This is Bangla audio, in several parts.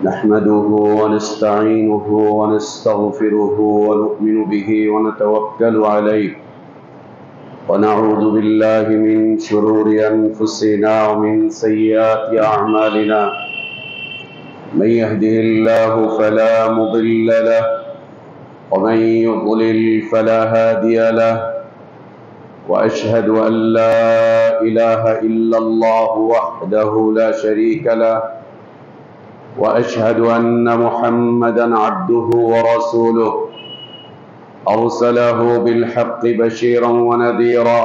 نحمده ونستعينه ونستغفره ونؤمن به ونتوكل عليه ونعوذ بالله من شرور أنفسنا ومن سيئات أعمالنا من يهده الله فلا مضل له ومن يضلل فلا هادي له وأشهد أن لا إله إلا الله وحده لا شريك له وأشهد أن محمدًا عبده ورسوله أرسله بالحق بشيرًا ونذيرًا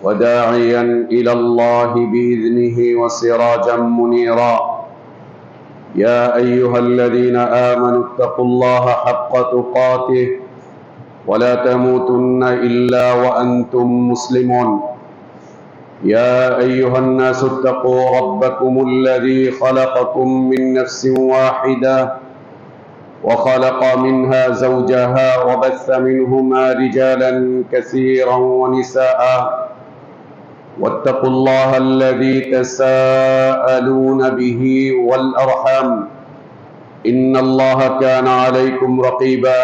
وداعيًا إلى الله بإذنه وسراجًا منيرًا يا أيها الذين آمنوا اتقوا الله حق تقاته ولا تموتن إلا وأنتم مسلمون يا أيها الناس اتقوا ربكم الذي خلقكم من نفس واحدة وخلق منها زوجها وبث منهما رجالا كثيرا ونساء واتقوا الله الذي تساءلون به والأرحام إن الله كان عليكم رقيبا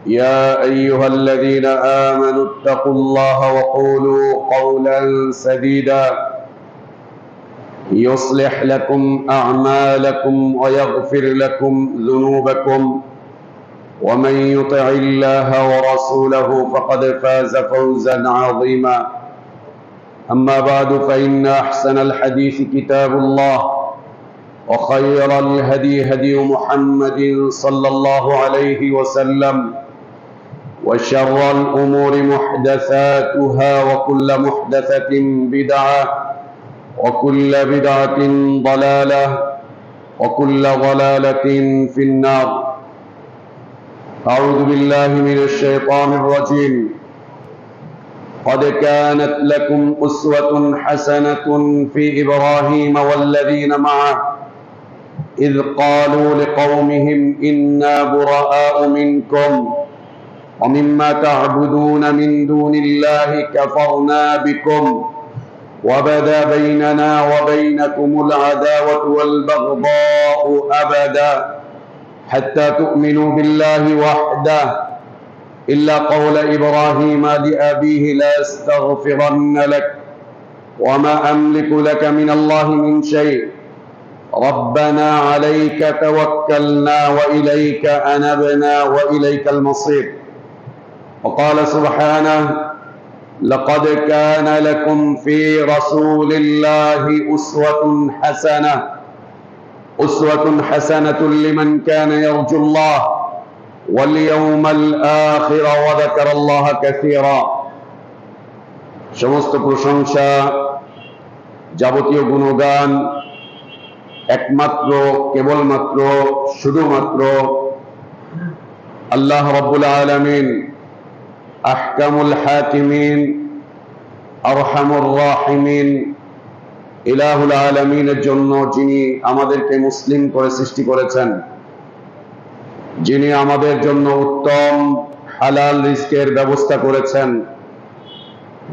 يا أيها الذين آمنوا اتقوا الله وقولوا قولا سديدا يصلح لكم أعمالكم ويغفر لكم ذنوبكم ومن يطع الله ورسوله فقد فاز فوزا عظيما أما بعد فإن أحسن الحديث كتاب الله وخير الهدي هدي محمد صلى الله عليه وسلم وشر الأمور محدثاتها وكل محدثة بدعة وكل بدعة ضلالة وكل ضلالة في النار أعوذ بالله من الشيطان الرجيم قد كانت لكم أسوة حسنة في إبراهيم والذين معه إذ قالوا لقومهم إنا براء منكم ومما تعبدون من دون الله كفرنا بكم وبدا بيننا وبينكم العداوة والبغضاء أبدا حتى تؤمنوا بالله وحده إلا قول إبراهيم لأبيه لا أستغفرن لك وما أملك لك من الله من شيء ربنا عليك توكلنا وإليك أنبنا وإليك المصير وقال سبحانه لقد كان لكم في رسول الله أسوة حسنة لمن كان يرجو الله واليوم الآخر وذكر الله كثيرا সমস্ত প্রশংসা যাবতীয় গুণগান একমাত্র কেবলমাত্র শুধুমাত্র আল্লাহ রাব্বুল আলামিন আহকামুল হাকিমিন আরহামুর রাহিমিন ইলাহুল আলামিনের জন্য, যিনি আমাদেরকে মুসলিম করে সৃষ্টি করেছেন, যিনি আমাদের জন্য উত্তম হালাল রিজকের ব্যবস্থা করেছেন,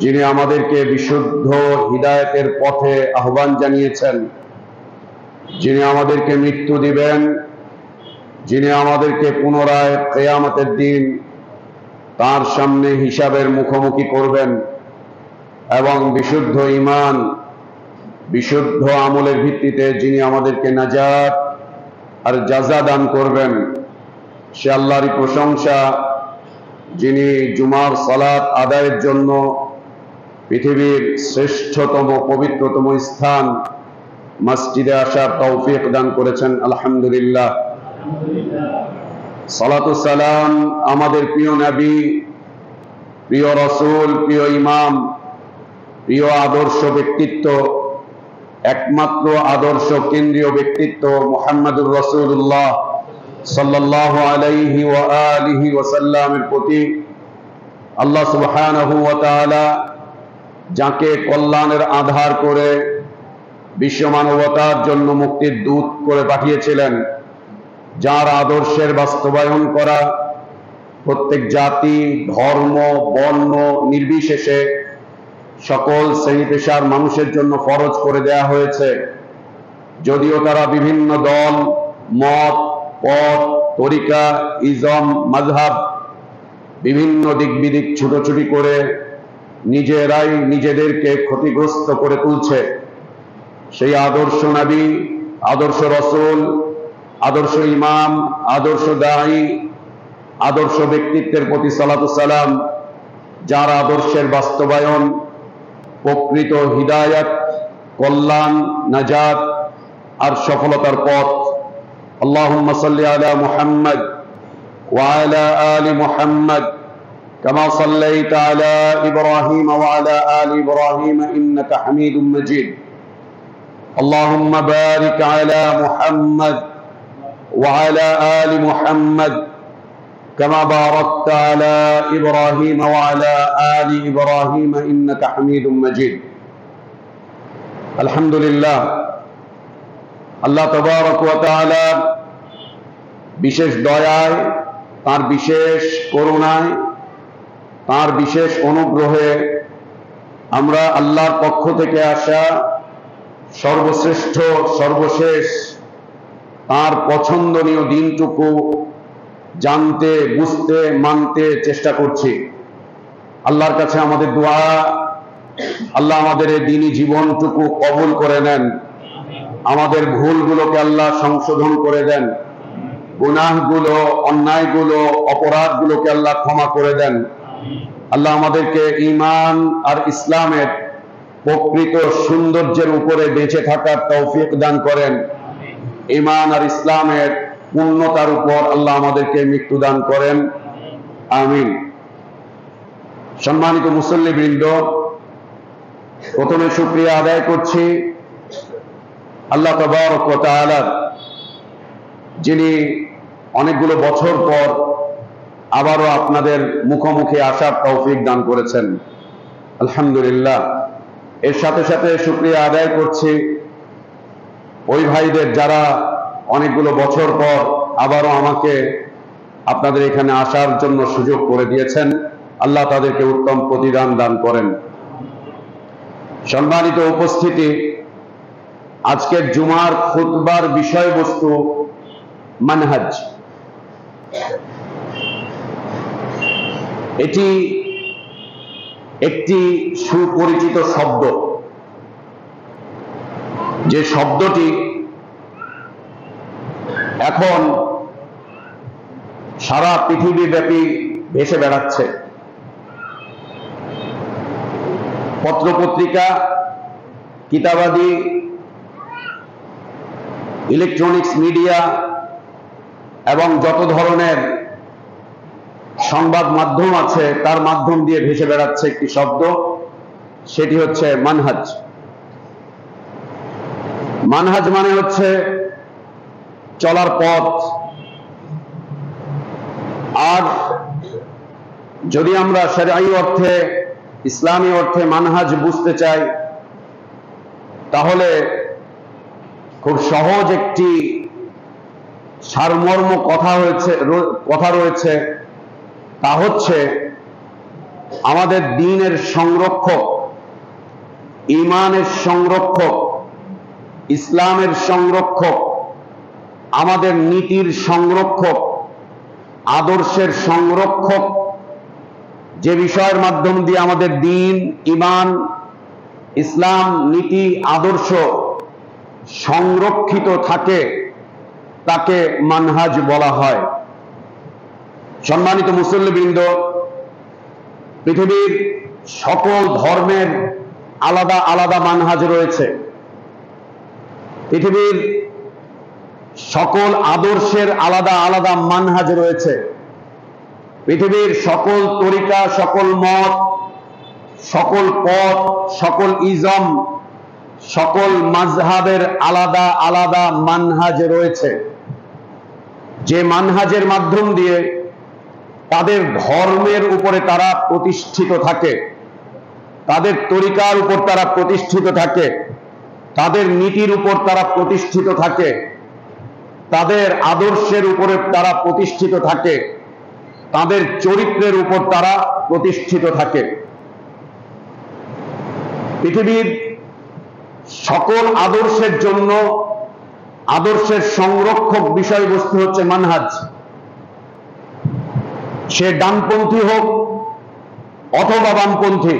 যিনি আমাদেরকে বিশুদ্ধ হিদায়াতের পথে আহ্বান জানিয়েছেন, যিনি আমাদেরকে মৃত্যু দিবেন, যিনি আমাদেরকে পুনরায় কিয়ামতের দিন তার সামনে হিসাবের মুখোমুখি করবেন এবং বিশুদ্ধ ঈমান বিশুদ্ধ আমলের ভিত্তিতে যিনি আমাদেরকে নাজাত আর জাযা দান করবেন, সে আল্লাহরই প্রশংসা, যিনি জুমার সালাত আদায়ের জন্য পৃথিবীর শ্রেষ্ঠতম পবিত্রতম স্থান মসজিদে আসার তৌফিক দান করেছেন। আলহামদুলিল্লাহ। সালাতু সালাম আমাদের প্রিয় নবী, প্রিয় রাসূল, প্রিয় ইমাম, প্রিয় আদর্শ ব্যক্তিত্ব, একমাত্র আদর্শ কেন্দ্রীয় ব্যক্তিত্ব মুহাম্মদুর রাসূলুল্লাহ সাল্লাল্লাহু আলাইহি ওয়া আলিহি ওয়াসাল্লামের প্রতি আল্লাহ সুবহানাহু ওয়া তাআলা যাকে কল্যাণের আধার করে বিশ্ব মানবতার জন্য মুক্তির দূত করে পাঠিয়েছিলেন, যার আদর্শের বাস্তবায়ন করা প্রত্যেক জাতি, ধর্ম, বর্ণ নির্বিশেষে সকল শ্রেণী পেশার মানুষের জন্য ফরজ করে দেয়া হয়েছে, যদিও তারা বিভিন্ন দল, মত, পথ, তরিকা, ইজম, মাযহাব বিভিন্ন দিক বিদিক ছুটোছুটি করে নিজেরাই নিজেদেরকে ক্ষতিগ্রস্ত করে তুলছে, সেই আদর্শ নবী, আদর্শ রসূল, আদর্শ ইমাম, আদর্শ দাঈ, আদর্শ ব্যক্তিত্বের প্রতি সালাতু সালাম, যার আদর্শের বাস্তবায়ন প্রকৃত হিদায়াত, কল্যাণ, নাজাত আর সফলতার পথ। আল্লাহুম্মা সাল্লি আলা মুহাম্মদ ওয়া আলা আলি মুহাম্মদ কামা সাল্লাইতা আলা ইব্রাহিম ওয়া আলা আলি ইব্রাহিম ইন্নাকা হামিদুম মাজিদ। আল্লাহুম্মা বারিক আলা মুহাম্মদ ওয়া আলা আলি মুহাম্মদ كما باركت على إبراهيم وعلى آل إبراهيم إنك حميد مجيد। الحمد لله, আল্লাহ তাবারক ওয়া তাআলা বিশেষ দয়ায়, তার বিশেষ করুণায়, তার বিশেষ অনুগ্রহে আমরা আল্লাহর পক্ষ থেকে আসা সর্বশ্রেষ্ঠ, সর্বশেষ তার পছন্দনীয় দিনটুকু জানতে, বুঝতে, মানতে চেষ্টা করছি। আল্লাহর কাছে আমাদের দোয়া, আল্লাহ আমাদের এই দ্বীনি জীবনটুকু কবুল করে নেন, আমাদের ভুলগুলোকে আল্লাহ সংশোধন করে দেন, গুনাহগুলো, অন্যায়গুলো, অপরাধগুলোকে আল্লাহ ক্ষমা করে দেন। আল্লাহ আমাদেরকে ঈমান আর ইসলামের প্রকৃত সৌন্দর্যের উপরে বেঁচে থাকার তৌফিক দান করেন। ঈমান আর ইসলামের পূর্ণতার উপর আল্লাহ আমাদেরকে মৃত্যু দান করেন, আমিন। সম্মানিত মুসল্লিবৃন্দ, প্রথমে শুকরিয়া আদায় করছি আল্লাহ তাবারক ওয়া তাআলা, যিনি অনেকগুলো বছর পর আবারও আপনাদের মুখোমুখি আসার তৌফিক দান করেছেন, আলহামদুলিল্লাহ। এর সাথে সাথে শুকরিয়া আদায় করছি ওই ভাইদের যারা অনেকগুলো বছর পর আবারও আমাকে আপনাদের এখানে আসার জন্য সুযোগ করে দিয়েছেন। আল্লাহ তাদেরকে উত্তম প্রতিদান দান করেন। সম্মানিত উপস্থিতি, আজকের জুমার খুতবার বিষয়বস্তু মানহাজ। এটি একটি সুপরিচিত শব্দ, যে শব্দটি এখন সারা পৃথিবীব্যাপী ভেসে বেড়াচ্ছে। পত্রপত্রিকা, কিতাবাদি, ইলেকট্রনিক্স মিডিয়া এবং যত ধরনের সংবাদ মাধ্যম আছে তার মাধ্যম দিয়ে ভেসে বেড়াচ্ছে একটি শব্দ, সেটি হচ্ছে মানহাজ। মানহাজ মানে হচ্ছে চলার পথ। আর যদি আমরা শরঈ অর্থে, ইসলামী অর্থে মানহাজ বুঝতে চাই, তাহলে খুব সহজ একটি সারমর্ম কথা রয়েছে, তা হচ্ছে আমাদের দ্বীনের সংরক্ষক, ঈমানের সংরক্ষক, ইসলামের সংরক্ষক, আমাদের নীতির সংরক্ষক, আদর্শের সংরক্ষক, যে বিষয়ের মাধ্যম দিয়ে আমাদের দ্বীন, ঈমান, ইসলাম, নীতি, আদর্শ সংরক্ষিত থাকে, তাকে মানহাজ বলা হয়। সম্মানিত মুসল্লিবৃন্দ, পৃথিবীর সকল ধর্মের আলাদা আলাদা মানহাজ রয়েছে। পৃথিবীর সকল আদর্শের আলাদা আলাদা মানহাজ রয়েছে। পৃথিবীর সকল তরিকা, সকল মত, সকল পথ, সকল ইজম, সকল মাযহাবের আলাদা আলাদা মানহাজ রয়েছে, যে মানহাজের মাধ্যম দিয়ে তাদের ধর্মের উপরে তারা প্রতিষ্ঠিত থাকে, তাদের তরিকার উপর তারা প্রতিষ্ঠিত থাকে, তাদের নীতির উপর তারা প্রতিষ্ঠিত থাকে, তাদের আদর্শের উপরে তারা প্রতিষ্ঠিত থাকে, তাদের চরিত্রের উপর তারা প্রতিষ্ঠিত থাকে। পৃথিবীর সকল আদর্শের জন্য আদর্শের সংরক্ষক বিষয়বস্তু হচ্ছে মানহাজ। সে ডানপন্থী হোক অথবা বামপন্থী,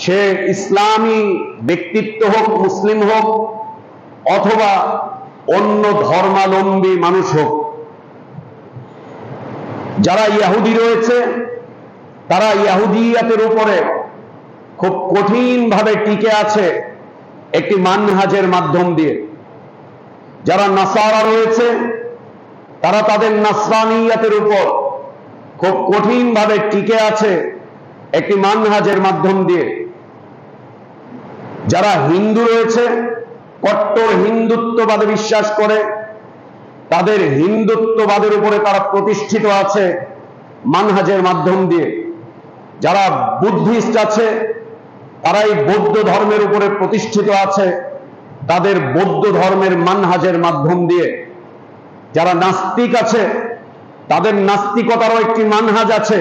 সে ইসলামী ব্যক্তিত্ব হোক, মুসলিম হোক অথবা অন্য ধর্মাবলম্বী মানুষ হোক। যারা ইহুদি রয়েছে তারা ইহুদিয়াতের উপরে খুব কঠিনভাবে টিকে আছে একটি মানহাজের মাধ্যম দিয়ে। যারা নাসারা রয়েছে তারা তাদের নাসরানিয়াতের উপর খুব কঠিনভাবে টিকে আছে একটি মানহাজের মাধ্যম দিয়ে। যারা হিন্দু রয়েছে, কট্টর হিন্দুত্ববাদে বিশ্বাস করে, তাদের হিন্দুত্ববাদের উপরে তারা প্রতিষ্ঠিত আছে মানহাজের মাধ্যম দিয়ে। যারা বুদ্ধিস্ট আছে তারা এই বৌদ্ধ ধর্মের উপরে প্রতিষ্ঠিত আছে তাদের বৌদ্ধ ধর্মের মানহাজের মাধ্যম দিয়ে। যারা নাস্তিক আছে তাদের নাস্তিকতারও একটি মানহাজ আছে।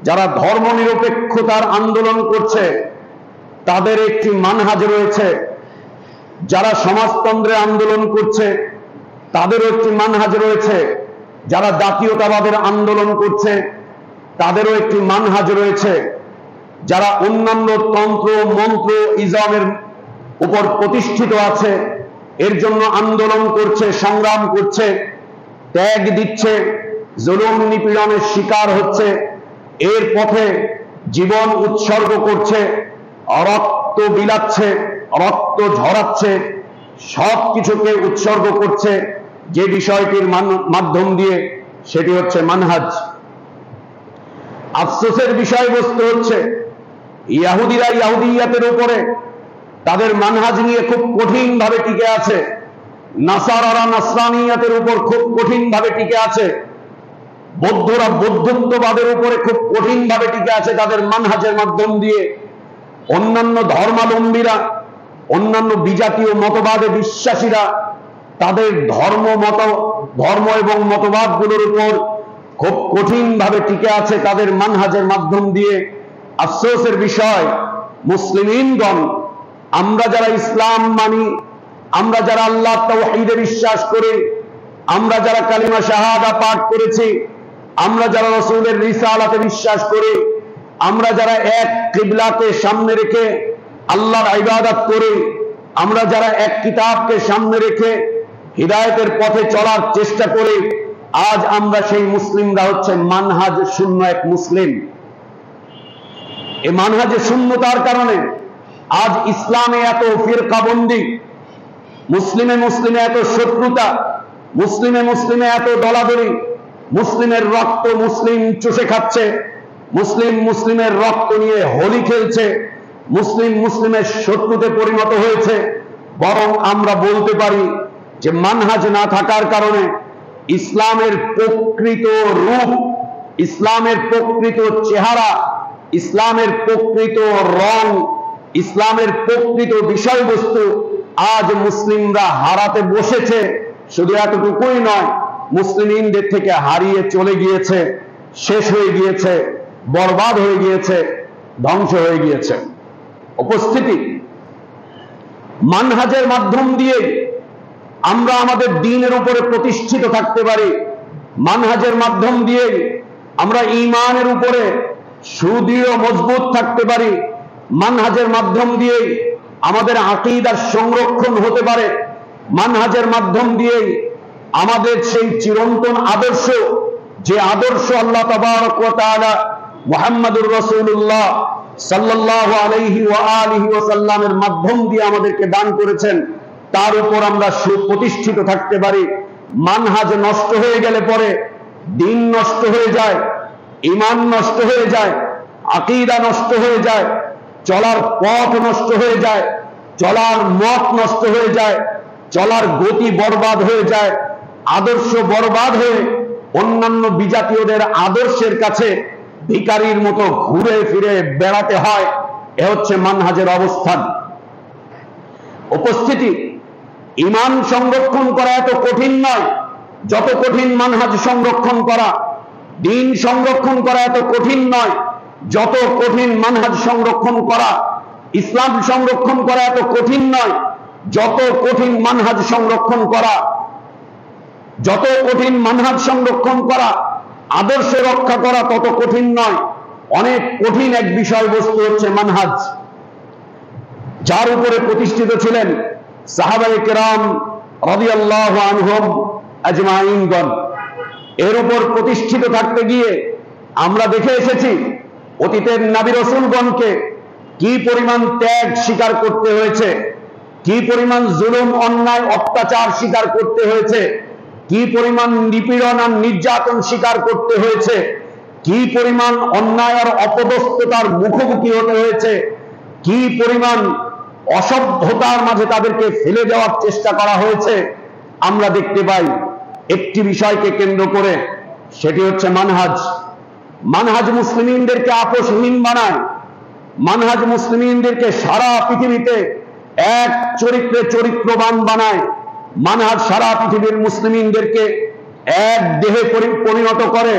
যারা ধর্মনিরপেক্ষতার আন্দোলন করছে তাদের একটি মানহাজ রয়েছে। যারা সমাজতন্ত্রের আন্দোলন করছে তাদেরও একটি মানহাজ রয়েছে। যারা জাতীয়তাবাদের আন্দোলন করছে তাদেরও একটি মানহাজ রয়েছে। যারা অন্যান্য তন্ত্র মন্ত্র ইজমের উপর প্রতিষ্ঠিত আছে, এর জন্য আন্দোলন করছে, সংগ্রাম করছে, ত্যাগ দিচ্ছে, জুলুম নিপীড়নের শিকার হচ্ছে, এর পথে জীবন উৎসর্গ করছে, রক্ত বিলাচ্ছে, রক্ত ঝরাচ্ছে, সব কিছুকে উৎসর্গ করছে যে বিষয়টির মাধ্যম দিয়ে, সেটি হচ্ছে মানহাজ। আফসোসের বিষয়বস্তু হচ্ছে ইহুদিরা ইহুদিয়াতের উপরে তাদের মানহাজ নিয়ে খুব কঠিনভাবে টিকে আছে, নাসারারা নাসরানিয়াতের উপর খুব কঠিনভাবে টিকে আছে, বৌদ্ধরা বৌদ্ধত্ববাদের উপরে খুব কঠিনভাবে টিকে আছে তাদের মানহাজের মাধ্যম দিয়ে। অন্যান্য ধর্মাবলম্বীরা, অন্যান্য বিজাতীয় মতবাদে বিশ্বাসীরা তাদের ধর্ম এবং মতবাদগুলোর উপর খুব কঠিনভাবে টিকে আছে তাদের মানহাজের মাধ্যম দিয়ে। আফসোসের বিষয়, মুসলিমগণ, আমরা যারা ইসলাম মানি, আমরা যারা আল্লাহ তাওহীদে বিশ্বাস করি, আমরা যারা কালিমা শাহাদা পাঠ করেছি, আমরা যারা রাসূলের রিসালাতে বিশ্বাস করি, আমরা যারা এক কিবলাকে সামনে রেখে আল্লাহর ইবাদত করি, আমরা যারা এক কিতাবকে সামনে রেখে হিদায়াতের পথে চলার চেষ্টা করি, আজ আমরা সেই মুসলিমরা হচ্ছে মানহাজ শূন্য এক মুসলিম। এই মানহাজে শূন্যতার কারণে আজ ইসলামে এত ফিরকাবন্দি, মুসলিমে মুসলিমে এত শত্রুতা, মুসলিমে মুসলিমে এত দলাদলি, মুসলিমের রক্ত মুসলিম চুষে খাচ্ছে, মুসলিম মুসলিমের রক্ত নিয়ে হোলি খেলছে, মুসলিম মুসলিমের শত্রুতে পরিণত হয়েছে। বরং আমরা বলতে পারি যে মানহাজ না থাকার কারণে ইসলামের প্রকৃত রূপ, ইসলামের প্রকৃত চেহারা, ইসলামের প্রকৃত রং, ইসলামের প্রকৃত বিষয়বস্তু আজ মুসলিমরা হারাতে বসেছে। শুধু এতটুকুই নয়, মুসলিমদের থেকে হারিয়ে চলে গিয়েছে, শেষ হয়ে গিয়েছে, বরবাদ হয়ে গিয়েছে, ধ্বংস হয়ে গিয়েছে। উপস্থিতি, মানহাজের মাধ্যম দিয়ে আমরা আমাদের দ্বীনের উপরে প্রতিষ্ঠিত থাকতে পারি। মানহাজের মাধ্যম দিয়ে আমরা ঈমানের উপরে সুদৃঢ় মজবুত থাকতে পারি। মানহাজের মাধ্যম দিয়ে আমাদের আকীদার সংরক্ষণ হতে পারে। মানহাজের মাধ্যম দিয়ে আমাদের সেই চিরন্তন আদর্শ, যে আদর্শ আল্লাহ তাবারক ওয়া তাআলা মুহাম্মদুর রাসূলুল্লাহ সাল্লাল্লাহু আলাইহি ওয়া আলিহি ওয়াসাল্লামের মাধ্যম দিয়ে আমাদেরকে দান করেছেন, তার উপর আমরা সুপ্রতিষ্ঠিত থাকতে পারি। মানহাজ নষ্ট হয়ে গেলে পরে দ্বীন নষ্ট হয়ে যায়, ঈমান নষ্ট হয়ে যায়, আকীদা নষ্ট হয়ে যায়, চলার পথ নষ্ট হয়ে যায়, চলার মত নষ্ট হয়ে যায়, চলার গতি বরবাদ হয়ে যায়, আদর্শ বরবাদ হয়ে অন্যান্য বিজাতীয়দের আদর্শের কাছে ভিখারির মতো ঘুরে ফিরে বেড়াতে হয়। এ হচ্ছে মানহাজের অবস্থান। উপস্থিতি, ঈমান সংরক্ষণ করা এত কঠিন নয় যত কঠিন মানহাজ সংরক্ষণ করা। দ্বীন সংরক্ষণ করা এত কঠিন নয় যত কঠিন মানহাজ সংরক্ষণ করা। ইসলাম সংরক্ষণ করা এত কঠিন নয় যত কঠিন মানহাজ সংরক্ষণ করা, যত কঠিন মানহাজ সংরক্ষণ করা, আদর্শ রক্ষা করা তত কঠিন নয়। অনেক কঠিন এক বিষয়বস্তু হচ্ছে মানহাজ, যার উপরে প্রতিষ্ঠিত ছিলেন সাহাবায়ে কেরাম রাদিয়াল্লাহু আনহুম আজমাইনগণ। এর উপর প্রতিষ্ঠিত থাকতে গিয়ে আমরা দেখে এসেছি অতীতের নবী রাসূলগণকে কি পরিমাণ ত্যাগ স্বীকার করতে হয়েছে, কি পরিমাণ জুলুম অন্যায় অত্যাচার স্বীকার করতে হয়েছে, কি পরিমাণ নিপীড়ন আর নির্যাতন স্বীকার করতে হয়েছে, কি পরিমাণ অন্যায় আর অপদস্থতার মুখোমুখি হতে হয়েছে, কি পরিমাণ অসভ্যতার মাঝে তাদেরকে ফেলে দেওয়ার চেষ্টা করা হয়েছে। আমরা দেখতে পাই একটি বিষয়কে কেন্দ্র করে, সেটি হচ্ছে মানহাজ। মানহাজ মুসলিমদেরকে আপোষহীন বানায়, মানহাজ মুসলিমদেরকে সারা পৃথিবীতে এক চরিত্রে চরিত্রবান বানায়, মানহাজ সারা পৃথিবীর মুসলিমদেরকে এক দেহে পরিণত করে,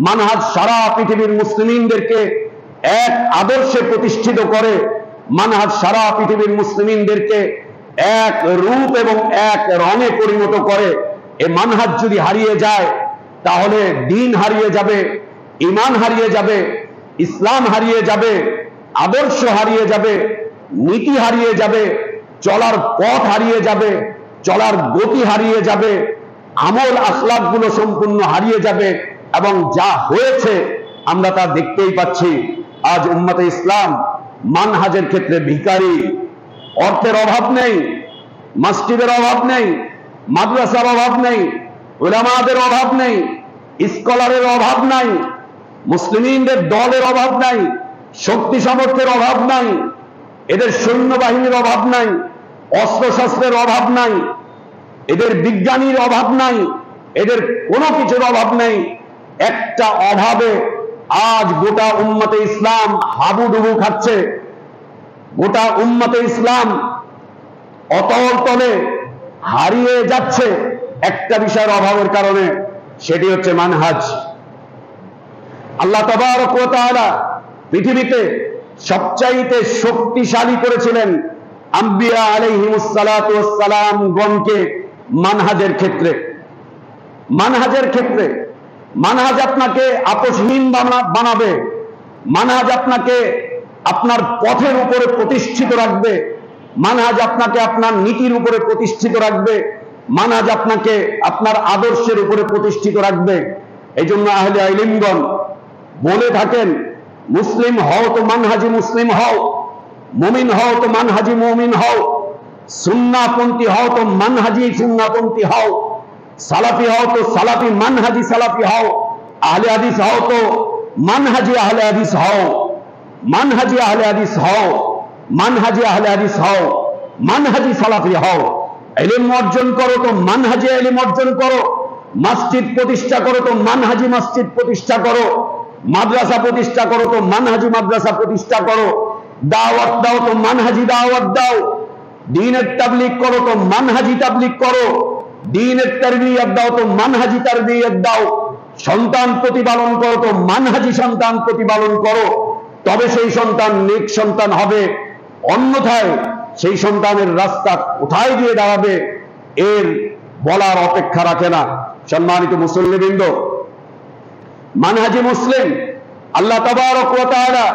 মানহাজ সারা পৃথিবীর মুসলিমদেরকে এক আদর্শে প্রতিষ্ঠিত করে, মানহাজ সারা পৃথিবীর মুসলিমদেরকে এক রূপ এবং এক রঙে পরিণত করে। এ মানহাজ যদি হারিয়ে যায় তাহলে দিন হারিয়ে যাবে, ঈমান হারিয়ে যাবে, ইসলাম হারিয়ে যাবে, আদর্শ হারিয়ে যাবে, নীতি হারিয়ে যাবে, চলার পথ হারিয়ে যাবে, চলার গতি হারিয়ে যাবে, আমল আখলাক গুলো সম্পূর্ণ হারিয়ে যাবে। এবং যা হয়েছে আমরা তা দেখতেই পাচ্ছি। আজ উম্মতে ইসলাম মানহাজের ক্ষেত্রে ভিখারি। অর্থের অভাব নেই, মসজিদের অভাব নেই, মাদ্রাসার অভাব নেই, উলামাদের অভাব নেই, স্কলারের অভাব নাই, মুসলিমদের দলের অভাব নাই, শক্তি সামর্থ্যের অভাব নাই, এদের সৈন্যবাহিনীর অভাব নাই, অস্ত্রশস্ত্রের অভাব নাই, এদের বিজ্ঞানীর অভাব নাই, এদের কোনো কিছুর অভাব নেই। একটা অভাবে আজ গোটা উম্মতে ইসলাম হাবুডুবু খাচ্ছে, গোটা উম্মতে ইসলাম অতল তলে হারিয়ে যাচ্ছে একটা বিষয়ের অভাবের কারণে, সেটি হচ্ছে মানহাজ। আল্লাহ তাবারক ওয়া তাআলা পৃথিবীতে সবচাইতে শক্তিশালী করেছিলেন আম্বিয়া আলাইহিমুস সালাতু ওয়াস সালাম গণকে মানহাজের ক্ষেত্রে। মানহাজের ক্ষেত্রে মানহাজ আপনাকে আপোষহীন বানাবে, মানহাজ আপনাকে আপনার পথের উপরে প্রতিষ্ঠিত রাখবে, মানহাজ আপনাকে আপনার নীতির উপরে প্রতিষ্ঠিত রাখবে, মানহাজ আপনাকে আপনার আদর্শের উপরে প্রতিষ্ঠিত রাখবে। এই জন্য আহলে ইলমগণ বলে থাকেন, মুসলিম হও তো মানহাজি মুসলিম হও, মুমিন হও তো মানহাজি মুমিন হও, সুন্নাহপন্থী হও তো মানহাজি সুন্নাহপন্থী হও, সালাফি হও তো সালাফি মানহাজি সালাফি হও, আহলে হাদিস হও তো মানহাজি আহলে হাদিস হও, মানহাজি আহলে হাদিস হও, মানহাজি আহলে হাদিস হও, মানহাজি সালাফি হও। ইলম অর্জন করো তো মানহাজি ইলম অর্জন করো, মসজিদ প্রতিষ্ঠা করো তো মানহাজি মসজিদ প্রতিষ্ঠা করো, মাদ্রাসা প্রতিষ্ঠা করো তো মানহাজি মাদ্রাসা প্রতিষ্ঠা করো, দাওয়াত দাও তো মানহাজি দাওয়াত দাও, দ্বীনের তাবলীগ করো তো মানহাজি তাবলীগ করো, দ্বীনের তারবিয়ত দাও তো মানহাজি তারবিয়ত দাও, সন্তান প্রতিপালন করো তো মানহাজি সন্তান প্রতিপালন করো, তবে সেই সন্তান নেক সন্তান হবে। অন্যথায় সেই সন্তানের রাস্তা কোথায় গিয়ে দাঁড়াবে এর বলার অপেক্ষা রাখে না। সম্মানিত মুসল্লিবৃন্দ, মানহাজি মুসলিম আল্লাহ তাবারক ওয়া তাআলা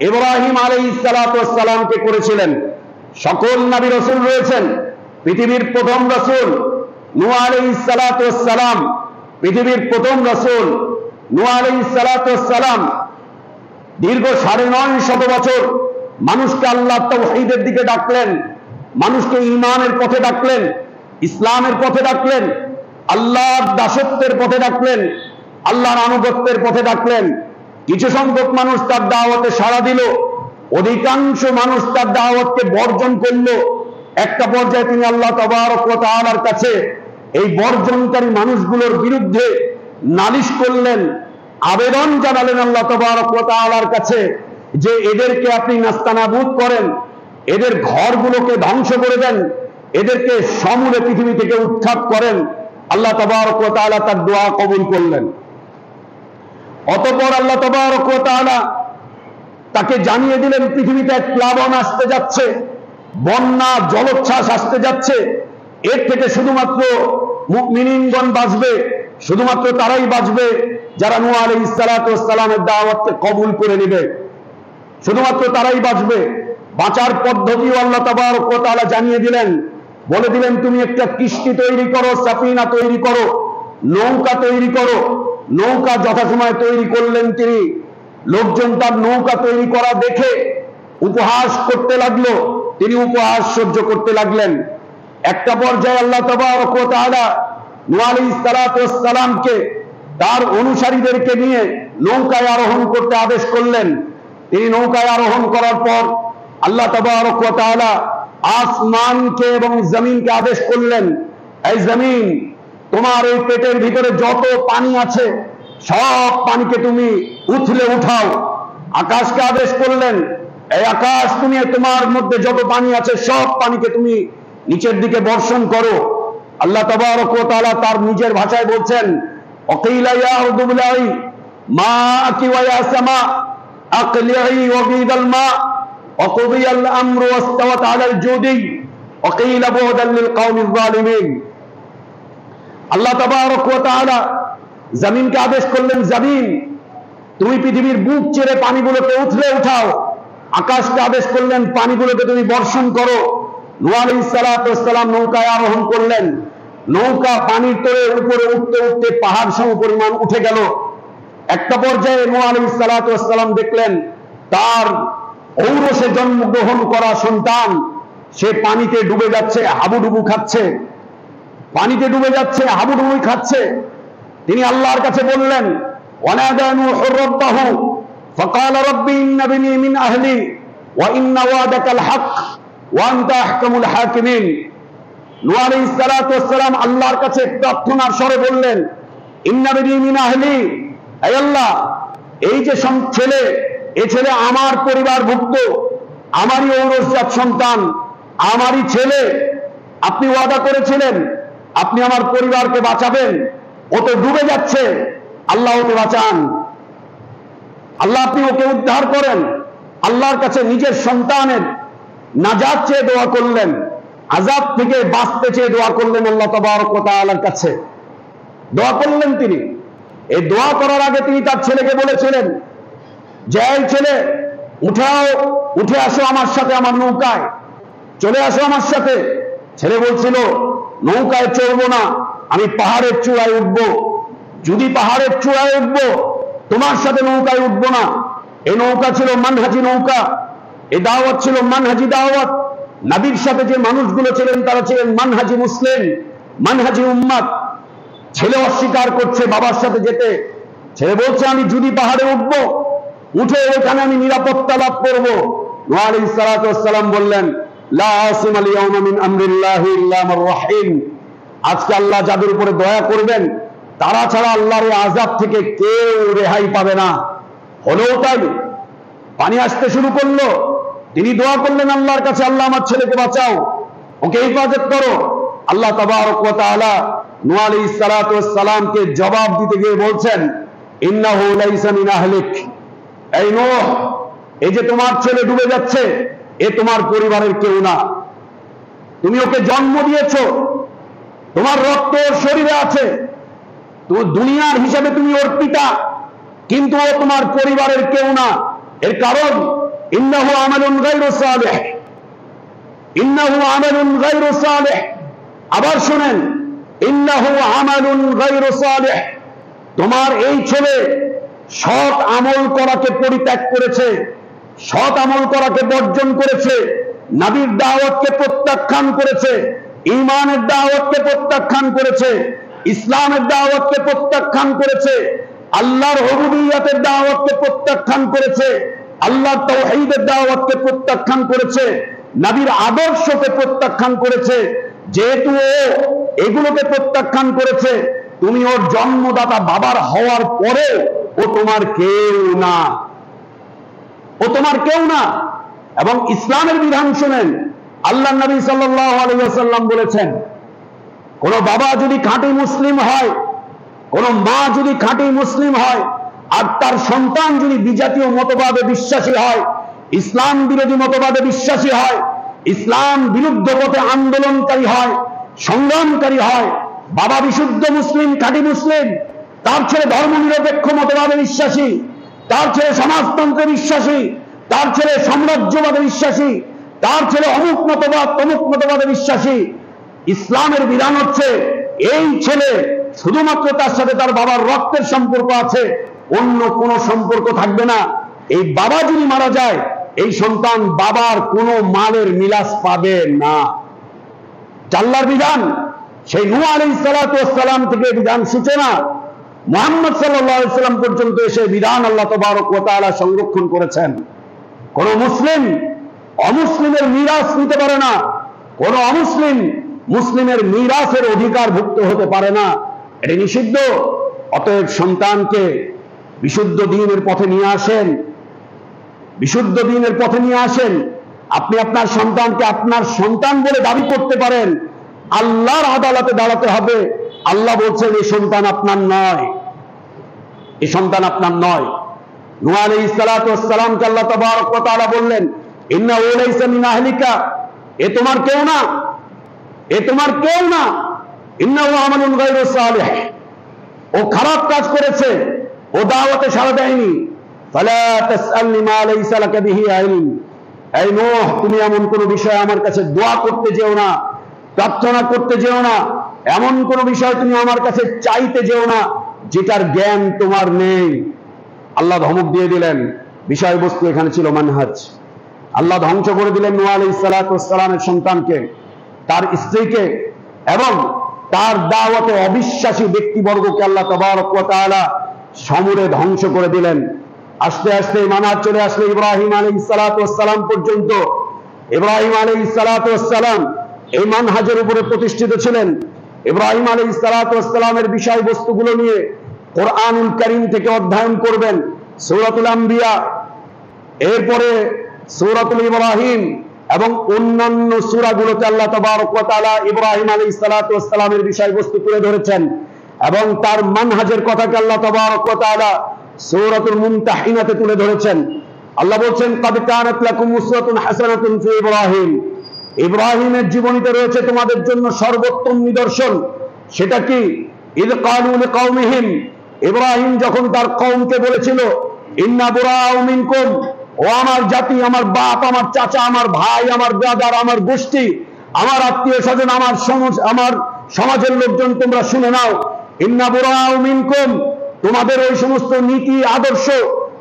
ইব্রাহিম আলাইহিস সালাতু ওয়াস সালামকে করেছিলেন। সকল নবী রাসূল রয়েছেন, পৃথিবীর প্রথম রাসূল নূহ আলাইহিস সালাতু ওয়াস সালাম, পৃথিবীর প্রথম রাসূল নূহ আলাইহিস সালাতু ওয়াস সালাম দীর্ঘ ৯৫০ বছর মানুষকে আল্লাহর তাওহীদের দিকে ডাকলেন, মানুষকে ঈমানের পথে ডাকলেন, ইসলামের পথে ডাকলেন, আল্লাহর দাসত্বের পথে ডাকলেন, আল্লাহর আনুগত্যের পথে ডাকলেন। কিছু সংখ্যক মানুষ তার দাওয়াতে সাড়া দিল, অধিকাংশ মানুষ তার দাওয়াতকে বর্জন করল। একটা পর্যায়ে তিনি আল্লাহ তাবারক ওয়া তাআলার কাছে এই বর্জনকারী মানুষগুলোর বিরুদ্ধে নালিশ করলেন, আবেদন জানালেন আল্লাহ তাবারক ওয়া তাআলার কাছে যে এদেরকে আপনি নাস্তানাবুদ করেন, এদের ঘরগুলোকে ধ্বংস করে দেন, এদেরকে সমূলে পৃথিবী থেকে উৎখাত করেন। আল্লাহ তাবারক ওয়া তাআলা তার দোয়া কবুল করলেন। অতঃপর আল্লাহ তাবারক ওয়া তাআলা তাকে জানিয়ে দিলেন পৃথিবীতে এক প্লাবন আসতে যাচ্ছে, বন্যা জলোচ্ছ্বাস আসতে যাচ্ছে, এর থেকে শুধুমাত্র মুমিনগণ বাঁচবে, শুধুমাত্র তারাই বাঁচবে যারা নূহ আলাইহিস সালাতু ওয়াস সালামের দাওয়াতকে কবুল করে নেবে, শুধুমাত্র তারাই বাঁচবে। বাঁচার পদ্ধতিও আল্লাহ তাবারক ওয়া তাআলা জানিয়ে দিলেন, বলে দিলেন তুমি একটা কিস্তি তৈরি করো, সাফিনা তৈরি করো, নৌকা তৈরি করো। নৌকা যথাসময়ে তৈরি করলেন তিনি। লোকজন তার নৌকা তৈরি করা দেখে উপহাস করতে লাগলো, তিনি উপহাস সহ্য করতে লাগলেন। একটা পর্যায়ে আল্লাহ তাবারক ওয়া তাআলা নূহ আলাইহিস সালাতু ওয়াস সালামকে তার অনুসারীদেরকে নিয়ে নৌকায় আরোহণ করতে আদেশ করলেন। তিনি নৌকায় আরোহণ করার পর আল্লাহ তাবারক ওয়া তাআলা আসমানকে এবং জমিনকে আদেশ করলেন, এই জমিন, তোমার এই পেটের ভিতরে যত পানি আছে সব পানিকে তুমি উথলে উঠাও। আকাশকে আদেশ করলেন, এই আকাশ, তুমি তোমার মধ্যে যত পানি আছে সব পানিকে তুমি নিচের দিকে বর্ষণ করো। আল্লাহ তাবারক ওয়া তাআলা তার নিজের ভাষায় বলছেন, ওয়াকিলা ইয়া আরদু বিলাই মাকি ওয়া ইয়া সামা আকলিই ওয়া গীদাল মা وقضي الأمر واستوت على الجودي وقيل بعدا للقوم الظالمين। আল্লাহ তাবারক ওয়া তাআলা জমিনকে আদেশ করলেন, জমিন, তুমি পৃথিবীর বুক চিরে পানিগুলোকে উথলে উঠাও। আকাশকে আদেশ করলেন, পানিগুলোকে তুমি বর্ষণ করো। নূহ আলাইহিস সালাতু ওয়াস সালাম নৌকায় আরোহণ করলেন। নৌকা পানির তলে উপরে উঠতে উঠতে পাহাড় সম পরিমাণ উঠে গেল। একটা পর্যায়ে নূহ আলাইহিস সালাতু ওয়াস সালাম দেখলেন তার ঔরসে জন্মগ্রহণ করা সন্তান সে পানিতে ডুবে যাচ্ছে, হাবুডুবু খাচ্ছে, পানিতে ডুবে যাচ্ছে, হাবুডুবু খাচ্ছে। তিনি আল্লাহর কাছে বললেন, ওয়ানাদা নূহু রাব্বাহু ফাকালা রাব্বি ইন্না বিনি মিন আহলি ওয়া ইন্না ওয়াদাকাল হক ওয়া আনতা আহকামুল হাকিমিন। নূহ আলাইহিস সালাতু ওয়াস সালাম আল্লাহর কাছে প্রার্থনার স্বরে বললেন, ইন্না বিনি মিন আহলি, হে আল্লাহ, এই যে ছেলে, এই ছেলে আমার পরিবারভুক্ত, আমারই ঔরসজাত সন্তান, আমারই ছেলে। আপনি ওয়াদা করেছিলেন আপনি আমার পরিবারকে বাঁচাবেন, ও তো ডুবে যাচ্ছে, আল্লাহ ওকে বাঁচান, আল্লাহ আপনি ওকে উদ্ধার করেন। আল্লাহর কাছে নিজের সন্তানের নাজাত চেয়ে দোয়া করলেন, আযাব থেকে বাঁচতে চেয়ে দোয়া করলেন আল্লাহ তাবারক ওয়া তাআলার কাছে। দোয়া করলেন তিনি। এই দোয়া করার আগে তিনি তার ছেলেকে বলেছিলেন, যে ছেলে, উঠে আসো আমার সাথে, আমার নৌকায় চলে আসো আমার সাথে। ছেলে বলছিল, নৌকায় চড়বো না, আমি পাহাড়ের চূড়ায় উঠবো। যদি পাহাড়ের চূড়ায় উঠবো, তোমার সাথে নৌকায় উঠবো না। এই নৌকা ছিল মানহাজি নৌকা, এই দাওয়াত ছিল মানহাজি দাওয়াত। নবীর সাথে যে মানুষগুলো ছিলেন তারা ছিলেন মানহাজি মুসলিম, মানহাজি উম্মাত। ছেলে অস্বীকার করছে বাবার সাথে যেতে। ছেলে বলছে, আমি যদি পাহাড়ে উঠবো, উঠে ওখানে আমি নিরাপত্তা লাভ করবো। নূহ আলাইহিস সালাতু ওয়াস সালাম বললেন, লা আসিমাল ইয়াউমা মিন আমরিল্লাহি ইল্লা মান রাহিম। আজকে আল্লাহ যাদের উপরে দয়া করবেন তারা ছাড়া আল্লাহর এই আযাব থেকে কেউ রেহাই পাবে না। হলো তাই, পানি আসতে শুরু করলো। তিনি দোয়া করলেন আল্লাহর কাছে, আল্লাহ আমার ছেলেকে বাঁচাও, ওকে হেফাজত করো। আল্লাহ তাবারক ওয়া তাআলা নূহ আলাইহিস সালাতু ওয়াস সালামকে জবাব দিতে গিয়ে বলছেন, ইন্নাহু লাইসা মিন আহলিক। এই নূহ, এই যে তোমার ছেলে ডুবে যাচ্ছে, এ তোমার পরিবারের কেউ না। তুমি ওকে জন্ম দিয়েছো, তোমার রক্ত ওর শরীরে আছে, তো দুনিয়ার হিসাবে তুমি ওর পিতা, কিন্তু ও তোমার পরিবারের কেউ না। এর কারণ, ইন্নাহু আমালুন গায়রু সালিহ, ইন্নাহু আমালুন গায়রু সালিহ। আবার শুনেন, ইন্নাহু আমালুন গায়রু সালিহ। তোমার এই ছেলে সৎ আমল করাকে পরিত্যাগ করেছে, সৎ আমল করাকে বর্জন করেছে, নবীর দাওয়াতকে প্রত্যাখ্যান করেছে, ঈমানের দাওয়াতকে প্রত্যাখ্যান করেছে, ইসলামের দাওয়াতকে প্রত্যাখ্যান করেছে, আল্লাহর রুবুবিয়্যতের দাওয়াতকে প্রত্যাখ্যান করেছে, আল্লাহর তাওহীদের দাওয়াতকে প্রত্যাখ্যান করেছে, নবীর আদর্শকে প্রত্যাখ্যান করেছে। যেহেতু ও এগুলোকে প্রত্যাখ্যান করেছে, তুমি ওর জন্মদাতা বাবার হওয়ার পরে ও তোমার কেউ না, ও তোমার কেউ না। এবং ইসলামের বিধান শুনেন, আল্লাহর নবী সাল্লাল্লাহু আলাইহি ওয়াসাল্লাম বলেছেন, কোন বাবা যদি খাঁটি মুসলিম হয়, কোন মা যদি খাঁটি মুসলিম হয়, আর তার সন্তান যদি বিজাতীয় মতবাদে বিশ্বাসী হয়, ইসলাম বিরোধী মতবাদে বিশ্বাসী হয়, ইসলাম বিরুদ্ধ পথে আন্দোলনকারী হয়, সংগ্রামকারী হয়, বাবা বিশুদ্ধ মুসলিম, খাঁটি মুসলিম, তার ছেলে ধর্মনিরপেক্ষ মতবাদে বিশ্বাসী, তার ছেলে সমাজতন্ত্রে বিশ্বাসী, তার ছেলে সাম্রাজ্যবাদে বিশ্বাসী, তার ছেলে অমুক মতবাদ তমুক মতবাদে বিশ্বাসী। ইসলামের বিধান হচ্ছে এই ছেলে শুধুমাত্র তার সাথে তার বাবার রক্তের সম্পর্ক আছে, অন্য কোনো সম্পর্ক থাকবে না। এই বাবা যদি মারা যায়, এই সন্তান বাবার কোনো মালের মিলাস পাবে না। আল্লাহর বিধান সেই নূহ আলাইহিস সালাতু ওয়াস সালাম থেকে বিধান সূচনা মুহাম্মদ সাল্লাল্লাহু আলাইহি ওয়াসাল্লাম পর্যন্ত এসে বিধান আল্লাহ তাবারক ওয়া তাআলা সংরক্ষণ করেছেন। কোন মুসলিম অমুসলিমের মিরাস নিতে পারে না, কোন অমুসলিম মুসলিমের মিরাসের অধিকারভুক্ত হতে পারে না, এটা নিষিদ্ধ। অতএব সন্তানকে বিশুদ্ধ দ্বীনের পথে নিয়ে আসেন, বিশুদ্ধ দ্বীনের পথে নিয়ে আসেন। আপনি আপনার সন্তানকে আপনার সন্তান বলে দাবি করতে পারেন, আল্লাহর আদালতে দাঁড়াতে হবে। আল্লাহ বলছেন এই সন্তান আপনার নয়, এই সন্তান আপনার নয়। নূহ আলাইহিস সালাতু ওয়াস সালামকে আল্লাহ তাবারক ওয়া তাআলা বললেন, ইন্নাহু লাইসা মিন আহলিকা, এ তোমার কেউ না, এ তোমার কেউ না। ইন্নাহু আমালুন গায়রু সালিহ, ও খারাপ কাজ করেছে, ও দাওয়াতে সাড়া দেয়নি। ফালা তাসআলনি মা লাইসা লাকা বিহি ইলম, এই নূহ তুমি এমন কোন বিষয়ে আমার কাছে দোয়া করতে যেও না, প্রার্থনা করতে যেও না, এমন কোন বিষয় তুমি আমার কাছে চাইতে যেও না যেটার জ্ঞান তোমার নেই। আল্লাহ ধমক দিয়ে দিলেন, বিষয়বস্তু এখানে ছিল মানহাজ। আল্লাহ ধ্বংস করে দিলেন নূহ আলাইহিস সালাতু ওয়াস সালামের সন্তানকে, তার স্ত্রীকে এবং তার দাওয়াতে অবিশ্বাসী ব্যক্তিবর্গকে আল্লাহ তাবারক ওয়া তাআলা সমূলে ধ্বংস করে দিলেন। আস্তে আস্তে মানহাজ চলে আসলো ইব্রাহিম আলাইহিস সালাতু ওয়াস সালাম পর্যন্ত। ইব্রাহিম আলাইহিস সালাতু ওয়াস সালাম এই মানহাজের উপরে প্রতিষ্ঠিত ছিলেন। ইব্রাহিম আলাইহিস সালাতু ওয়াস সালামের বিষয়বস্তুগুলো নিয়ে কোরআনুল কারীম থেকে অধ্যয়ন করবেন। সূরাতুল আম্বিয়া, এরপরে সূরাতুল ইব্রাহিম এবং অন্যান্য সূরাগুলোতে আল্লাহ তাবারক ওয়া তাআলা ইব্রাহিম আলাইহিস সালাতু ওয়াস সালামের বিষয়বস্তু তুলে ধরেছেন এবং তার মানহাজের কথাকে আল্লাহ তাবারক ওয়া তাআলা সূরাতুল মুমতাহিনাতে তুলে ধরেছেন। আল্লাহ বলছেন, ক্বাদ কানাত লাকুম উসওয়াতুন হাসানাতুন ফি ইব্রাহিম, ইব্রাহিমের জীবনীতে রয়েছে তোমাদের জন্য সর্বোত্তম নিদর্শন। সেটা কি? ইয ক্বালু লিকাওমিহিম, ইব্রাহিম যখন তার কওমকে বলেছিল, ইন্না বুরাউ মিনকুম, ও আমার জাতি, আমার বাপ, আমার চাচা, আমার ভাই, আমার ব্রাদার, আমার গোষ্ঠী, আমার আত্মীয় স্বজন, আমার সমাজের লোকজন, তোমরা শুনে নাও, ইন্না বুরাউ মিনকুম, তোমাদের ওই সমস্ত নীতি আদর্শ,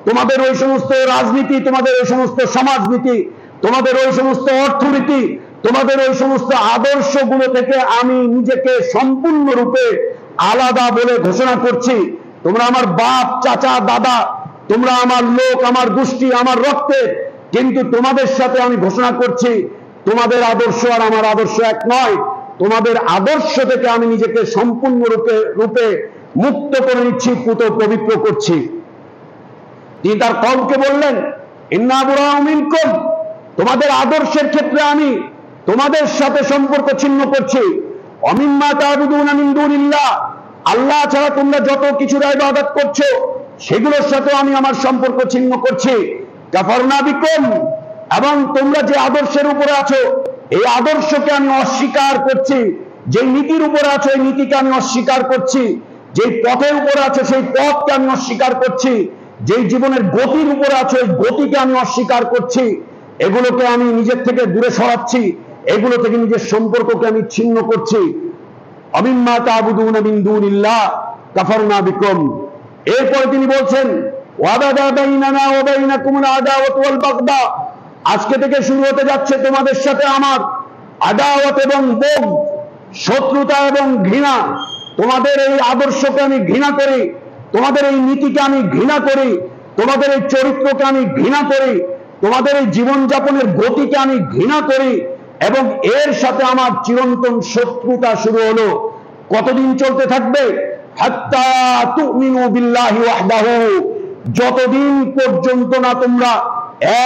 তোমাদের ওই সমস্ত রাজনীতি, তোমাদের ওই সমস্ত সমাজনীতি, তোমাদের ওই সমস্ত অর্থনীতি, তোমাদের ওই সমস্ত আদর্শগুলো থেকে আমি নিজেকে সম্পূর্ণরূপে আলাদা বলে ঘোষণা করছি। তোমরা আমার বাপ, চাচা, দাদা, তোমরা আমার লোক, আমার গোষ্ঠী, আমার রক্তের, কিন্তু তোমাদের সাথে আমি ঘোষণা করছি তোমাদের আদর্শ আর আমার আদর্শ এক নয়। তোমাদের আদর্শ থেকে আমি নিজেকে সম্পূর্ণ রূপে মুক্ত করে নিচ্ছি, পুত পবিত্র করছি। তিনি তার কওমকে বললেন, ইন্না বুরাউ মিনকুম, তোমাদের আদর্শের ক্ষেত্রে আমি তোমাদের সাথে সম্পর্ক ছিন্ন করছি। অমিম্মা তা'বুদুনা মিন দুনিল্লাহ, আল্লাহ ছাড়া তোমরা যত কিছুর ইবাদত করছো সেগুলোর সাথে আমি আমার সম্পর্ক ছিন্ন করছি। কাফারনা বিকুম, এবং তোমরা যে আদর্শের উপরে আছো এই আদর্শকে আমি অস্বীকার করছি। যে নীতির উপরে আছো এই নীতিকে আমি অস্বীকার করছি। যে পথের উপরে আছো সেই পথকে আমি অস্বীকার করছি। যে জীবনের গতির উপরে আছো এই গতিকে আমি অস্বীকার করছি। এগুলোকে আমি নিজের থেকে দূরে সরাচ্ছি, এগুলো থেকে নিজের সম্পর্ককে আমি ছিন্ন করছি। অমিম্মা তা'বুদুনা মিন দুনিল্লাহ কাফারনা বিকুম। এরপরে তিনি বলছেন, ওয়াবাদা বাইনানা ওয়া বাইনাকুমুল আদাওয়াতু ওয়াল বাগদা, আজকে থেকে শুরু হতে যাচ্ছে তোমাদের সাথে আমার আদাওয়াত এবং বগদ, শত্রুতা এবং ঘৃণা। তোমাদের এই আদর্শকে আমি ঘৃণা করি, তোমাদের এই নীতিকে আমি ঘৃণা করি, তোমাদের এই চরিত্রকে আমি ঘৃণা করি, তোমাদের এই জীবনযাপনের গতিকে আমি ঘৃণা করি, এবং এর সাথে আমার চিরন্তন শত্রুতা শুরু হলো। কতদিন চলতে থাকবে? হাত্তা তুমিনু বিল্লাহি ওয়াহদাহু, যতদিন পর্যন্ত না তোমরা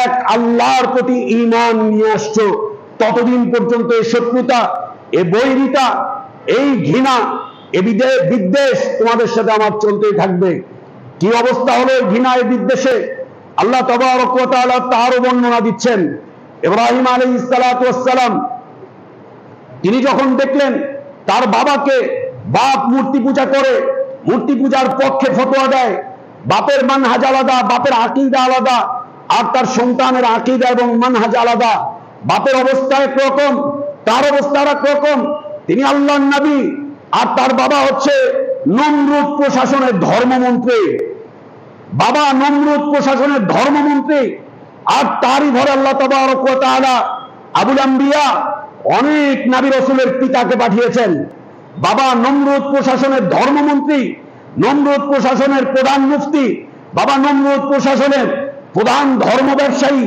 এক আল্লাহর প্রতি ঈমান নিয়ে আসছো ততদিন পর্যন্ত এই শত্রুতা, এই বৈরিতা, এই ঘৃণা, এই বিদ্বেষ তোমাদের সাথে আমার চলতেই থাকবে। কি অবস্থা হলো এই ঘৃণা, এই বিদ্বেষে? আল্লাহ তাবারক ওয়া তাআলা তারও বর্ণনা দিচ্ছেন। ইব্রাহিম আলাইহিস সালাতু ওয়াস সালাম তিনি যখন দেখলেন তার বাবাকে বাপ মূর্তি পূজা করে, মূর্তি পূজার পক্ষে ফতোয়া দেয়, বাপের মানহাজ আলাদা, বাপের আকীদা আলাদা, আর তার সন্তানের আকীদা এবং মানহাজ আলাদা, বাপের অবস্থা একরকম, তার অবস্থা একরকম, তিনি আল্লাহর নবী, আর তার বাবা হচ্ছে নমরুদ প্রশাসনের ধর্মমন্ত্রী, বাবা নমরুদ প্রশাসনের ধর্মমন্ত্রী, আর তারই ঘরে আল্লাহ তাবারক ওয়া তাআলা আবুল আম্বিয়া অনেক নবী রাসূলের পিতাকে পাঠিয়েছেন। বাবা নমরুদ প্রশাসনের ধর্মমন্ত্রী, নমরুদ প্রশাসনের প্রধান মুফতি, বাবা নমরুদ প্রশাসনের প্রধান ধর্ম ব্যবসায়ী,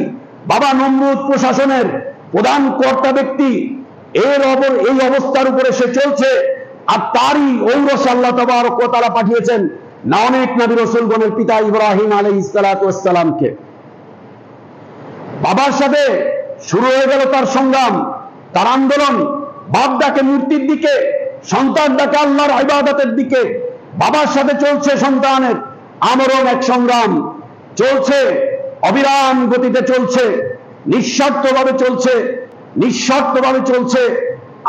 বাবা নমরুদ প্রশাসনের প্রধান কর্তা ব্যক্তি, এই অবস্থার উপরে সে চলছে, আর তারই ঔরসে আল্লাহ তাবারক ওয়া তাআলা পাঠিয়েছেন না অনেক নবী রাসূলগণের পিতা ইব্রাহিম আলাইহিস সালাতু ওয়াস সালামকে। বাবার সাথে শুরু হয়ে গেল তার সংগ্রাম, তার আন্দোলন। বাপ ডাকে মূর্তির দিকে, সন্তান ডাকে আল্লাহর ইবাদতের দিকে। বাবার সাথে চলছে সন্তানের আমরণ এক সংগ্রাম, চলছে অবিরাম গতিতে, চলছে নিঃস্বার্থভাবে, চলছে নিঃস্বার্থভাবে, চলছে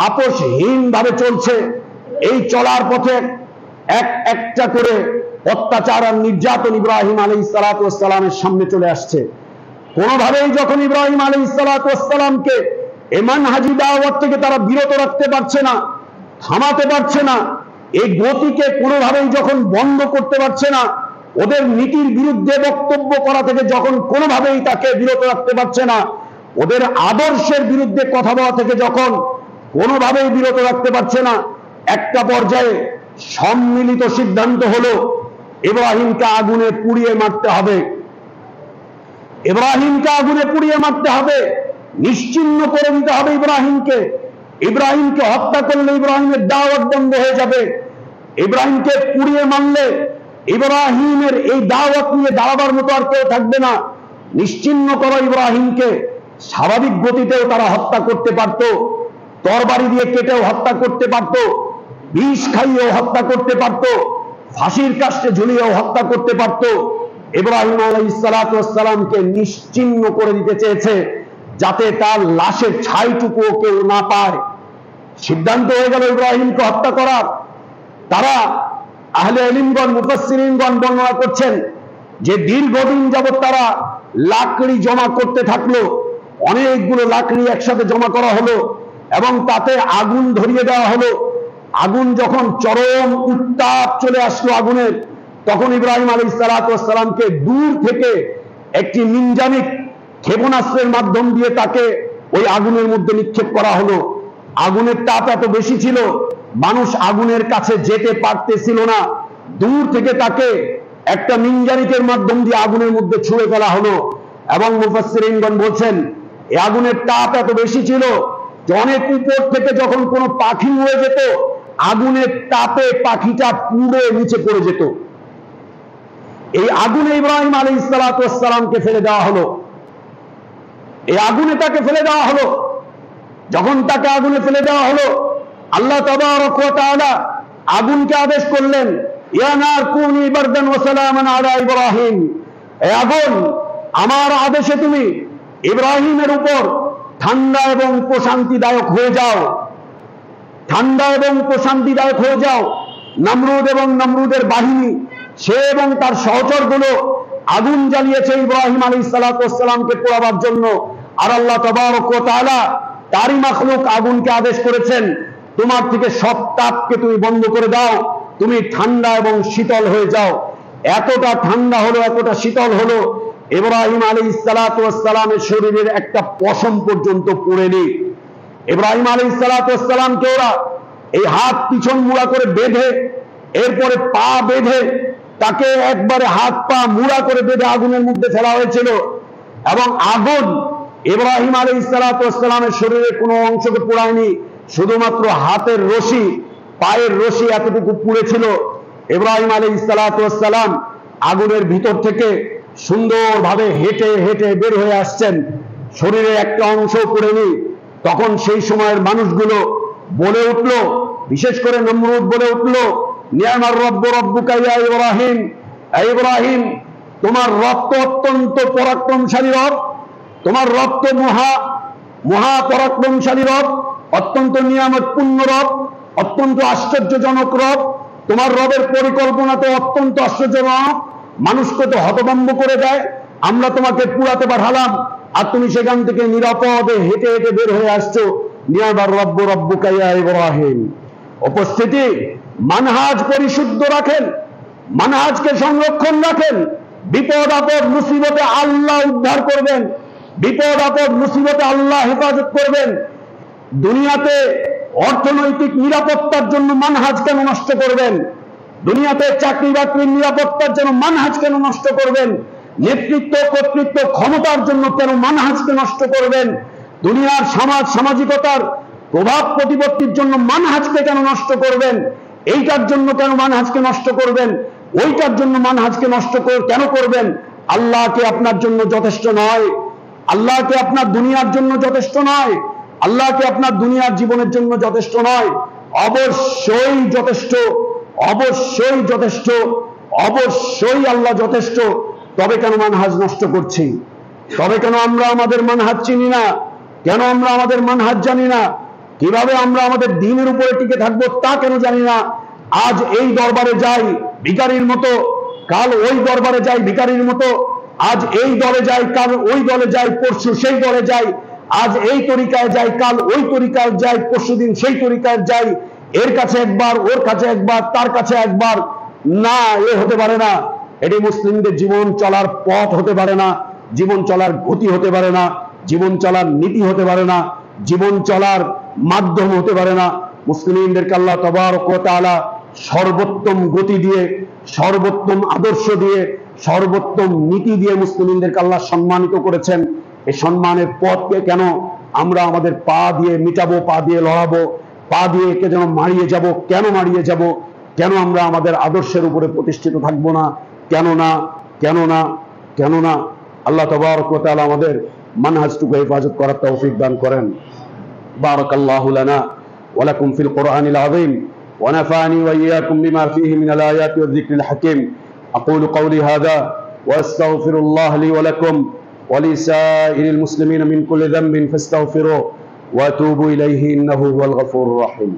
আপোষহীন ভাবে চলছে। এই চলার পথে একটা করে অত্যাচার আর নির্যাতন ইব্রাহিম আলাইহিস সালাতু ওয়াস সালামের সামনে চলে আসছে। কোনোভাবেই যখন ইব্রাহিম আলাইহিস সালাতু ওয়াস সালামকে এই মানহাজি দাওয়াত থেকে তারা বিরত রাখতে পারছে না, থামাতে পারছে না, এই গতিকে কোনোভাবেই যখন বন্ধ করতে পারছে না, ওদের নীতির বিরুদ্ধে বক্তব্য করা থেকে যখন কোনোভাবেই তাকে বিরত রাখতে পারছে না, ওদের আদর্শের বিরুদ্ধে কথা বলা থেকে যখন কোনোভাবেই বিরত রাখতে পারছে না, একটা পর্যায়ে সম্মিলিত সিদ্ধান্ত হলো ইব্রাহিমকে আগুনে পুড়িয়ে মারতে হবে, ইব্রাহিমকে আগুনে পুড়িয়ে মারতে হবে, নিশ্চিহ্ন করে দিতে হবে ইব্রাহিমকে। ইব্রাহিমকে হত্যা করলে ইব্রাহিমের দাওয়াত বন্ধ হয়ে যাবে, ইব্রাহিমকে পুড়িয়ে মারলে ইব্রাহিমের এই দাওয়াত নিয়ে দাঁড়াবার মতো আর কেউ থাকবে না। নিশ্চিহ্ন করো ইব্রাহিমকে। স্বাভাবিক গতিতেও তারা হত্যা করতে পারত, তরবারি দিয়ে কেটেও হত্যা করতে পারত, বিষ খাইয়েও হত্যা করতে পারত, ফাঁসির কাস্টে ঝুলিয়েও হত্যা করতে পারত। ইব্রাহিম আলাইহিস সালাতু ওয়াস সালামকে নিশ্চিহ্ন করে দিতে চেয়েছে, যাতে তার লাশের ছাইটুকুও কেউ না পায়। সিদ্ধান্ত হয়ে গেল ইব্রাহিমকে হত্যা করার। তারা আহলে ইলমগণ, মুফাসসিরিনগণ বর্ণনা করছেন যে দীর্ঘদিন যাবৎ তারা লাকড়ি জমা করতে থাকলো, অনেকগুলো লাকড়ি একসাথে জমা করা হলো এবং তাতে আগুন ধরিয়ে দেওয়া হলো। আগুন যখন চরম উত্তাপ চলে আসলো আগুনের, তখন ইব্রাহিম আলাইহিস সালাতু ওয়াস সালামকে দূর থেকে একটি নিনজানিক ক্ষেপণাস্ত্রের মাধ্যম দিয়ে তাকে ওই আগুনের মধ্যে নিক্ষেপ করা হলো। আগুনের তাপ এত বেশি ছিল, মানুষ আগুনের কাছে যেতে পারতেছিল না। দূর থেকে তাকে একটা নিনজানিকের মাধ্যম দিয়ে আগুনের মধ্যে ছুঁড়ে ফেলা হলো। এবং মুফাসসিরিনগণ বলছেন এই আগুনের তাপ এত বেশি ছিল যে অনেক উপর থেকে যখন কোনো পাখি উড়ে যেত, আগুনের তাপে পাখিটা পুড়ে নিচে পড়ে যেত। এই আগুনে ইব্রাহিম আলাইহিস সালাতু ওয়াস সালামকে ফেলে দেওয়া হলো, এই আগুনে তাকে ফেলে দেওয়া হলো। যখন তাকে আগুনে ফেলে দেওয়া হলো, আল্লাহ তাবারক ওয়া তাআলা আগুনকে আদেশ করলেন, ইয়া নার কুনি বারদান ওয়া সালামান আলা ইব্রাহিম, এই আগুন আমার আদেশে তুমি ইব্রাহিমের উপর ঠান্ডা এবং প্রশান্তিদায়ক হয়ে যাও, ঠান্ডা এবং প্রশান্তিদায়ক হয়ে যাও। নমরুদ এবং নমরুদের বাহিনী, সে এবং তার সহচরগুলো আগুন জ্বালিয়েছে ইব্রাহিম আলাইহিস সালাতু ওয়াস সালামকে পোড়াবার জন্য। আর আল্লাহ তাবারক ওয়া তাআলা তারই মাখলুক আগুনকে আদেশ করেছেন, তোমার থেকে সব তাপকে তুমি বন্ধ করে দাও, তুমি ঠান্ডা এবং শীতল হয়ে যাও। এতটা ঠান্ডা হলো, এতটা শীতল হলো, ইব্রাহিম আলাইহিস সালাতু ওয়াস সালামের শরীরের একটা পশম পর্যন্ত পুড়েনি। ইব্রাহিম আলাইহিস সালাতু ওয়াস সালামকে ওরা এই হাত পিছন মুড়া করে বেঁধে, এরপরে পা বেঁধে, তাকে একবারে হাত পা মুড়া করে বেঁধে আগুনের মধ্যে ফেলা হয়েছিল। এবং আগুন ইব্রাহিম আলাইহিস সালাতু ওয়াস সালামের শরীরের কোনো অংশকে পোড়ায়নি, শুধুমাত্র হাতের রশি, পায়ের রশি এতটুকু পুড়েছিল। ইব্রাহিম আলাইহিস সালাতু ওয়াস সালাম আগুনের ভিতর থেকে সুন্দরভাবে হেঁটে হেঁটে বের হয়ে আসছেন, শরীরের একটা অংশ পুড়েনি। তখন সেই সময়ের মানুষগুলো বলে উঠল, বিশেষ করে নমরুদ বলে উঠল, নিয়ামার রব্বু রব্বুকা ইয়া ইব্রাহিম, ইব্রাহিম তোমার রব তো অত্যন্ত পরাক্রমশালী রব, তোমার রব তো মহা পরাক্রমশালী রব, অত্যন্ত নিয়ামতপূর্ণ রব, অত্যন্ত আশ্চর্যজনক রব। তোমার রবের পরিকল্পনা তো অত্যন্ত আশ্চর্যজনক, মানুষকে তো হতভম্ব করে দেয়। আমরা তোমাকে পুরাতে পাঠালাম, আর তুমি সেখান থেকে নিরাপদে হেঁটে হেঁটে বের হয়ে আসছো। নিয়াবার রব্ব রব্বুকা ইয়া ইব্রাহিম। উপস্থিতি, মানহাজ পরিশুদ্ধ রাখেন, মানহাজকে সংরক্ষণ রাখেন। বিপদ আপদ মুসিবতে আল্লাহ উদ্ধার করবেন, বিপদ আপদ মুসিবতে আল্লাহ হেফাজত করবেন। দুনিয়াতে অর্থনৈতিক নিরাপত্তার জন্য মানহাজ কেন নষ্ট করবেন? দুনিয়াতে চাকরি বাকরির নিরাপত্তার জন্য মানহাজ কেন নষ্ট করবেন? নেতৃত্ব কর্তৃত্ব ক্ষমতার জন্য কেন মানহাজকে নষ্ট করবেন? দুনিয়ার সামাজিকতার প্রভাব প্রতিপত্তির জন্য মানহাজকে কেন নষ্ট করবেন? এইটার জন্য কেন মানহাজকে নষ্ট করবেন? ওইটার জন্য মানহাজকে নষ্ট কেন করবেন? আল্লাহকে আপনার জন্য যথেষ্ট নয়, আল্লাহকে আপনার দুনিয়ার জন্য যথেষ্ট নয়, আল্লাহকে আপনার দুনিয়ার জীবনের জন্য যথেষ্ট নয়। অবশ্যই যথেষ্ট, অবশ্যই যথেষ্ট, অবশ্যই আল্লাহ যথেষ্ট। তবে কেন মানহাজ নষ্ট করছি? তবে কেন আমরা আমাদের মানহাজ চিনি না? কেন আমরা আমাদের মানহাজ জানি না? কিভাবে আমরা আমাদের দ্বীনের উপরে টিকে থাকবো তা কেন জানি না? আজ এই দরবারে যাই ভিখারির মতো, কাল ওই দরবারে যাই ভিখারির মতো। আজ এই দলে যাই, কাল ওই দলে যাই, পরশু সেই দলে যাই। আজ এই তরিকায় যাই, কাল ওই তরিকায় যাই, পরশুদিন সেই তরিকায় যাই। এর কাছে একবার, ওর কাছে একবার, তার কাছে একবার। না, এ হতে পারে না। এটি মুসলিমদের জীবন চলার পথ হতে পারে না, জীবন চলার গতি হতে পারে না, জীবন চলার নীতি হতে পারে না, জীবন চলার মাধ্যম হতে পারে না। মুসলিমদেরকে আল্লাহ তাবারক ওয়া তাআলা সর্বোত্তম গতি দিয়ে, সর্বোত্তম আদর্শ দিয়ে, সর্বোত্তম নীতি দিয়ে মুসলিমদেরকে আল্লাহ সম্মানিত করেছেন। এই সম্মানের পথকে কেন আমরা আমাদের পা দিয়ে মিটাবো, পা দিয়ে লড়াবো, পা দিয়ে একে যেন মারিয়ে যাব? কেন মারিয়ে যাব? কেন আমরা আমাদের আদর্শের উপরে প্রতিষ্ঠিত থাকবো না? কেন না, কেন না, কেন না? আল্লাহ তাবারক ওয়া তাআলা আমাদের মানহাজটুকু হেফাজত করার তৌফিক দান করেন। বারাকাল্লাহু লানা ওয়া লাকুম ফিল কুরআনিল আযীম ওয়া নাফা'নি ওয়া ইয়্যাকুম বিমা ফীহি মিনাল আয়াতি ওয়ায যিকরিল হাকীম। আকুলু কওলি হাযা ওয়া আস্তাগফিরুল্লাহ লি ওয়া লাকুম ওয়া লিসাইরিল মুসলিমিনা মিন কুল্লি যামবিন ফাস্তাগফিরুহু ওয়া তুবু ইলাইহি ইন্নাহু হুয়াল গফুরুর রহিম।